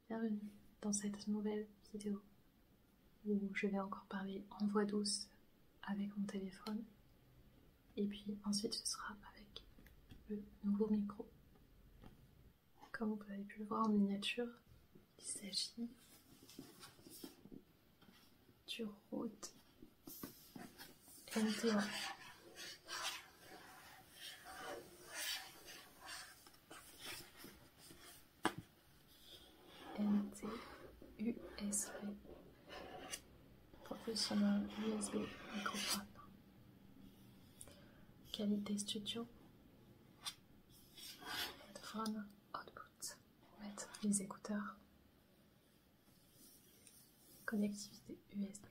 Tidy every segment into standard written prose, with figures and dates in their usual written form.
Bienvenue dans cette nouvelle vidéo où je vais encore parler en voix douce avec mon téléphone et puis ensuite ce sera avec le nouveau micro. Comme vous avez pu le voir en miniature, il s'agit du Rode NT1. NT-USB, professionnel USB microphone, qualité studio, headphone, output, pour mettre les écouteurs, connectivité USB,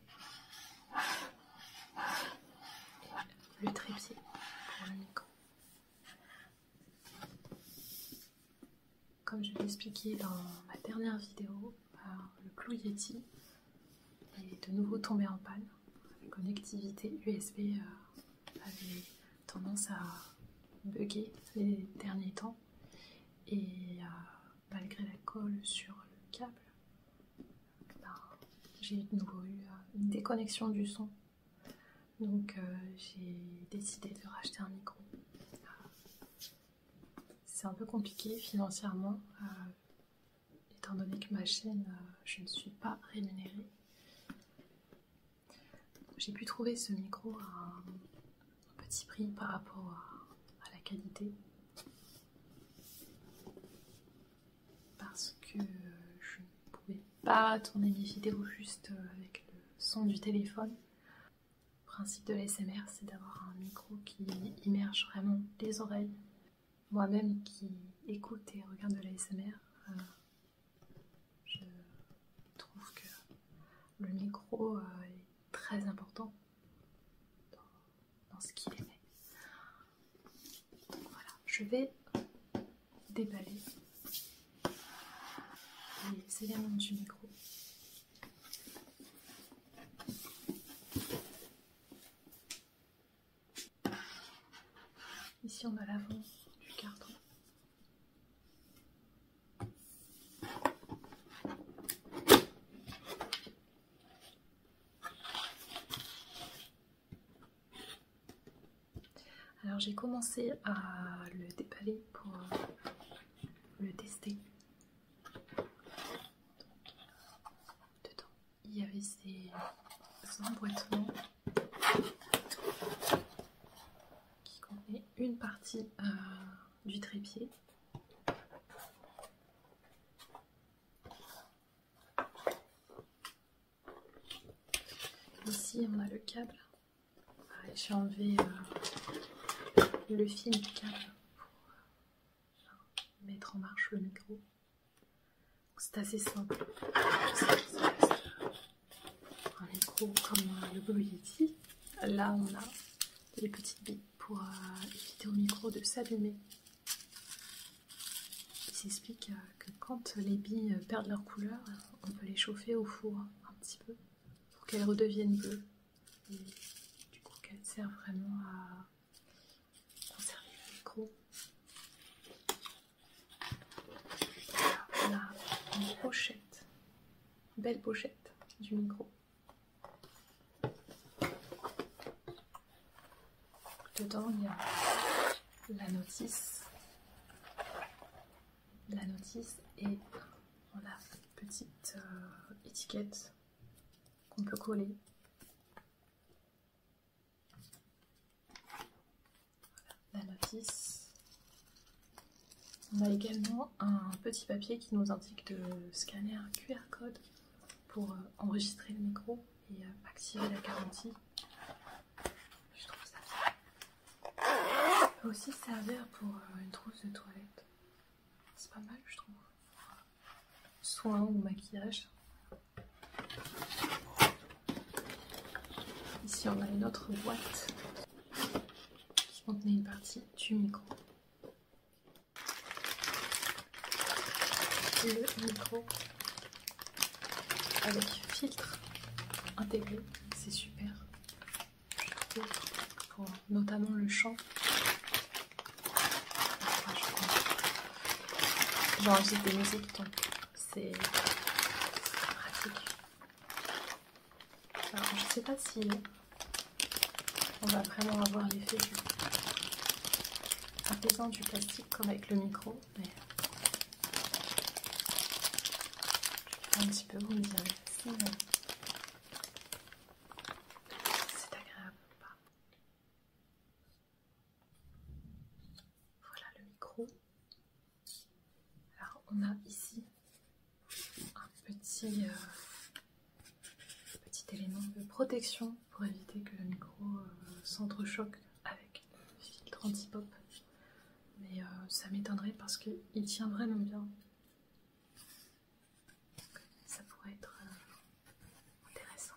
et le trépied pour le micro. Comme je l'ai expliqué dans ma dernière vidéo, le Blue Yeti est de nouveau tombé en panne. La connectivité USB avait tendance à bugger ces derniers temps et malgré la colle sur le câble, j'ai de nouveau eu une déconnexion du son. Donc j'ai décidé de racheter un micro. C'est un peu compliqué financièrement, étant donné que ma chaîne, je ne suis pas rémunérée. J'ai pu trouver ce micro à un petit prix par rapport à la qualité. Parce que je ne pouvais pas tourner mes vidéos juste avec le son du téléphone. Le principe de l'ASMR, c'est d'avoir un micro qui immerge vraiment les oreilles. Moi-même qui écoute et regarde de l'ASMR, je trouve que le micro est très important dans ce qu'il émet. Donc voilà, je vais déballer les éléments du micro. Ici on a l'avant du carton. Alors j'ai commencé à le déballer pour le tester. Dedans il y avait ces emboîtements qui contenaient une partie du trépied. Ici on a le câble. J'ai enlevé le fil du câble pour mettre en marche le micro. C'est assez simple. C'est un micro comme le Blue Yeti. Là on a des petites billes pour éviter au micro de s'allumer. Il s'explique que quand les billes perdent leur couleur, on peut les chauffer au four un petit peu pour qu'elles redeviennent bleues. Et du coup qu'elles servent vraiment à conserver le micro. On a une pochette, une belle pochette du micro. Dedans il y a la notice et on a une petite étiquette qu'on peut coller. Voilà, la notice. On a également un petit papier qui nous indique de scanner un QR code pour enregistrer le micro et activer la garantie. Je trouve ça bien. Ça peut aussi servir pour une trousse de toilette. C'est pas mal, je trouve. Soins ou maquillage. Ici, on a une autre boîte qui contenait une partie du micro. Le micro avec filtre intégré, c'est super. Je trouve pour notamment le chant. J'enregistre des musiques donc c'est pratique. Alors, je sais pas si on va vraiment avoir l'effet apaisant du plastique comme avec le micro, mais je vais un petit peu, vous me direz si c'est agréable ou pas. Voilà le micro. Alors on a ici un petit élément de protection pour éviter que le micro s'entrechoque avec le filtre anti-pop. Mais ça m'étonnerait parce qu'il tient vraiment bien. Ça pourrait être intéressant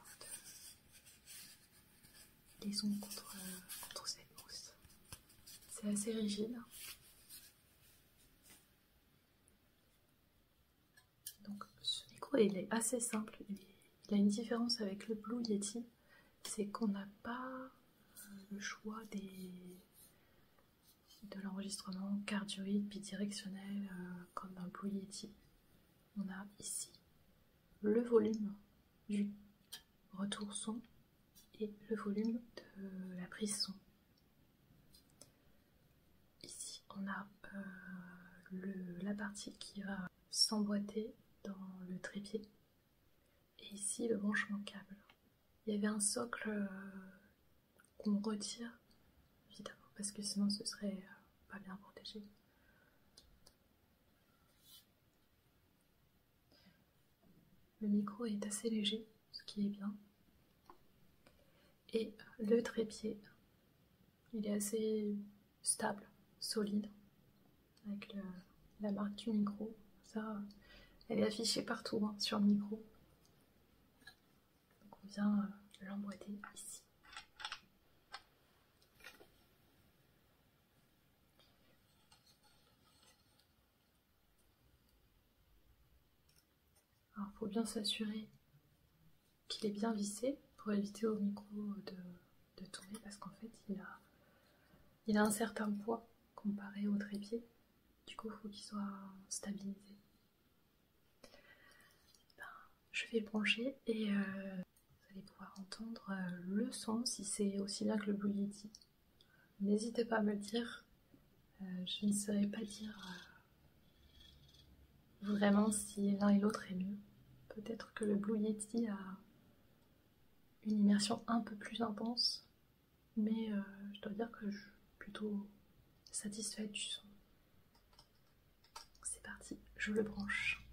de liaison contre cette mousse. C'est assez rigide. Donc ce micro il est assez simple. Il a une différence avec le Blue Yeti, c'est qu'on n'a pas le choix de l'enregistrement cardioïde bidirectionnel comme dans le Blue Yeti. On a ici le volume du retour son et le volume de la prise son. Ici on a la partie qui va s'emboîter dans le trépied et ici le branchement câble. Il y avait un socle qu'on retire évidemment parce que sinon ce serait pas bien protégé. Le micro est assez léger, ce qui est bien. Et le trépied, il est assez stable, solide, avec la marque du micro. Ça, elle est affichée partout hein, sur le micro. Donc on vient l'emboîter ici. Alors il faut bien s'assurer qu'il est bien vissé pour éviter au micro de tomber parce qu'en fait il a un certain poids comparé au trépied. Du coup il faut qu'il soit stabilisé. Je vais le brancher et vous allez pouvoir entendre le son si c'est aussi bien que le Blue Yeti. N'hésitez pas à me le dire, je ne saurais pas dire vraiment si l'un et l'autre est mieux. Peut-être que le Blue Yeti a une immersion un peu plus intense, mais je dois dire que je suis plutôt satisfaite du son. C'est parti, je le branche.